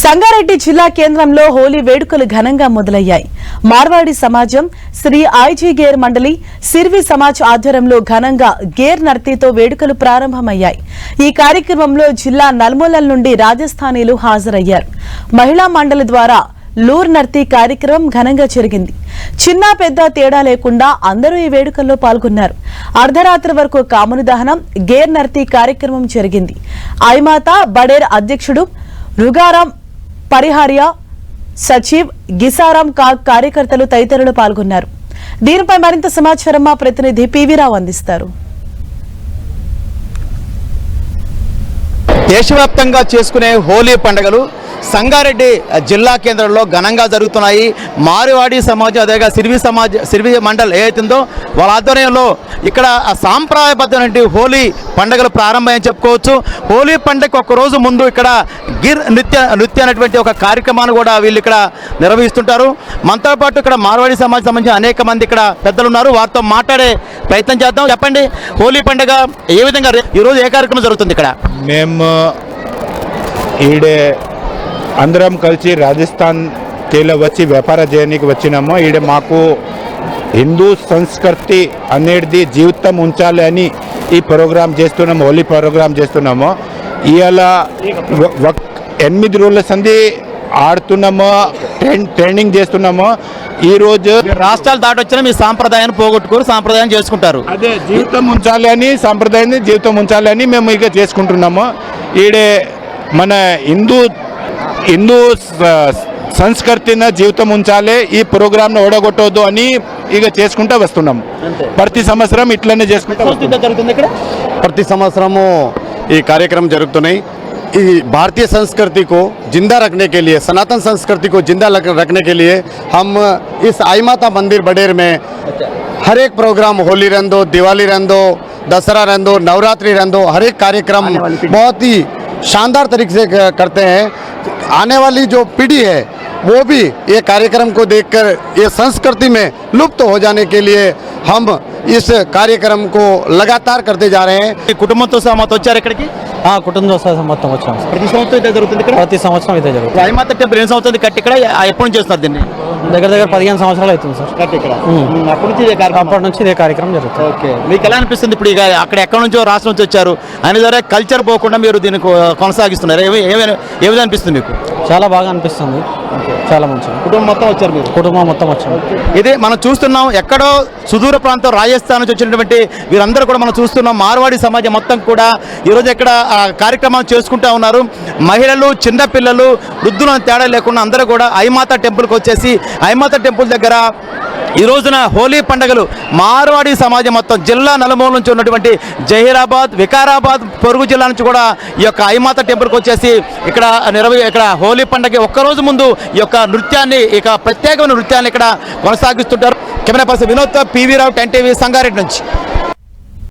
సంగారెడ్డి జిల్లా కేంద్రంలో హోలీ వేడుకలు ఘనంగా మొదలయ్యాయి. మార్వాడి సమాజం, శ్రీ ఐజీ గేర్ మండలి, సిర్వి సమాజ్ ఆధ్వర్యంలో ఘనంగా గేర్ నర్తీతో వేడుకలు ప్రారంభమయ్యాయి. ఈ కార్యక్రమంలో జిల్లా నలుమూలల నుండి రాజస్థానీలు హాజరయ్యారు. మహిళా మండలి ద్వారా లూర్ నర్తీ కార్యక్రమం ఘనంగా జరిగింది. చిన్న పెద్ద తేడా లేకుండా అందరూ ఈ వేడుకల్లో పాల్గొన్నారు. అర్ధరాత్రి వరకు కాముని దహనం, గేర్ నర్తీ కార్యక్రమం జరిగింది. ఐమాత బడేర్ అధ్యక్షుడు రుగారాం పరిహార్య, సచివ్ గిసారాం కాగ్ కార్యకర్తలు తదితరులు పాల్గొన్నారు. దీనిపై మరింత సమాచారం మా ప్రతినిధి పివిరావు అందిస్తారు. దేశవ్యాప్తంగా చేసుకునే హోలీ పండుగలు సంగారెడ్డి జిల్లా కేంద్రంలో ఘనంగా జరుగుతున్నాయి. మార్వాడి సమాజం, అదేగా సిర్వి మండల్ ఏదైతుందో వాళ్ళ ఆధ్వర్యంలో ఇక్కడ సాంప్రదాయబద్ధమైన హోలీ పండుగలు ప్రారంభమని చెప్పుకోవచ్చు. హోలీ పండుగకు ఒక రోజు ముందు ఇక్కడ గిర్ నృత్య అనేటువంటి ఒక కార్యక్రమాన్ని కూడా వీళ్ళు ఇక్కడ నిర్వహిస్తుంటారు. మనతో పాటు ఇక్కడ మార్వాడి సమాజం సంబంధించిన అనేక మంది ఇక్కడ పెద్దలు ఉన్నారు. వారితో మాట్లాడే ప్రయత్నం చేద్దాం. చెప్పండి, హోలీ పండుగ ఏ విధంగా ఈరోజు ఏ కార్యక్రమం జరుగుతుంది ఇక్కడ? మేము ఈడే అందరం కలిసి రాజస్థాన్ కేలో వచ్చి వ్యాపార చేయడానికి వచ్చినాము. ఈడ మాకు హిందూ సంస్కృతి అనేది జీవితం ఉంచాలి అని ఈ ప్రోగ్రాం చేస్తున్నాము, హోలీ ప్రోగ్రాం చేస్తున్నాము. ఇవాళ 8 రోజుల సంధి ఆడుతున్నాము, ట్రైనింగ్ చేస్తున్నాము. ఈరోజు రాష్ట్రాలు దాటొచ్చిన మీ సాంప్రదాయాన్ని పోగొట్టుకోరు, సాంప్రదాయం చేసుకుంటారు. అదే జీవితం ఉంచాలి అని, సాంప్రదాయాన్ని జీవితం ఉంచాలి అని మేము ఇక చేసుకుంటున్నాము. ఈడే మన హిందూ సంస్కృతిని జీవితం ఉంచాలి, ఈ ప్రోగ్రామ్ను ఓడగొట్టవద్దు అని ఇక చేసుకుంటూ వస్తున్నాము. ప్రతి సంవత్సరం ఇట్లనే చేసుకుంటూ జరుగుతుంది. ఇక్కడ ప్రతి సంవత్సరము ఈ కార్యక్రమం జరుగుతున్నాయి. ఈ भारतीय संस्कृति को जिंदा रखने के लिए, सनातन संस्कृति को जिंदा रखने के लिए हम इस आई माता मंदिर बडेर में हर एक प्रोग्राम, होली रहने दो, दिवाली रहने दो, दशहरा रहने दो, नवरात्रि रहने दो, हर एक कार्यक्रम बहुत ही शानदार तरीके से करते हैं. आने वाली जो पीढ़ी है वो भी ये कार्यक्रम को देखकर ये संस्कृति में लुप्त हो जाने के लिए हम इस कार्यक्रम को लगातार करते जा रहे हैं. కుటుంబంతో సమతో వచ్చారు ఇక్కడికి? కుటుంబం మొత్తం వచ్చాం. ప్రతి సంవత్సరం ఇదే జరుగుతుంది ఇక్కడ? ప్రతి సంవత్సరం ఇదే జరుగుతుంది. ఐమాత టెంపుల్ ఎన్ని సంవత్సరాలు కట్టి ఇక్కడ ఎప్పటి నుంచి చేస్తారు దీన్ని? దగ్గర 15 సంవత్సరాలు అవుతుంది సార్. కట్టి ఇక్కడ అప్పటి నుంచి ఇదే కార్యక్రమం? అప్పటి నుంచి ఇదే కార్యక్రమం జరుగుతుంది. ఓకే, మీకు ఎలా అనిపిస్తుంది ఇప్పుడు? ఇక అక్కడ ఎక్కడి నుంచో రాష్ట్రం నుంచి వచ్చారు ఆయన ద్వారా కల్చర్ పోకుండా మీరు దీన్ని కొనసాగిస్తున్నారు. ఏ విధంగా అనిపిస్తుంది మీకు? చాలా బాగా అనిపిస్తుంది, చాలా మంచిది. కుటుంబం మొత్తం వచ్చారు మీరు? కుటుంబం మొత్తం వచ్చాము. ఇదే మనం చూస్తున్నాం, ఎక్కడో సుదూర ప్రాంతం రాజస్థాన్ నుంచి వచ్చినటువంటి వీరందరూ కూడా మనం చూస్తున్నాం. మార్వాడి సమాజం మొత్తం కూడా ఈరోజు ఇక్కడ కార్యక్రమాలు చేసుకుంటూ ఉన్నారు. మహిళలు, చిన్నపిల్లలు, వృద్ధులను తేడా లేకుండా అందరూ కూడా ఐమాత టెంపుల్కి వచ్చేసి ఐమాత టెంపుల్ దగ్గర ఈ రోజున హోలీ పండుగలు మార్వాడి సమాజం మొత్తం జిల్లా నలుమూల నుంచి ఉన్నటువంటి జహీరాబాద్, వికారాబాద్ పొరుగు జిల్లా నుంచి కూడా ఈ యొక్క ఐమాత టెంపుల్కి వచ్చేసి ఇక్కడ హోలీ పండుగ ఒక్కరోజు ముందు ఈ యొక్క నృత్యాన్ని, ఇక ప్రత్యేకమైన నృత్యాన్ని ఇక్కడ కొనసాగిస్తుంటారు. Camera person Vinod, P V Rao, 10 TV, Sangareddy నుంచి.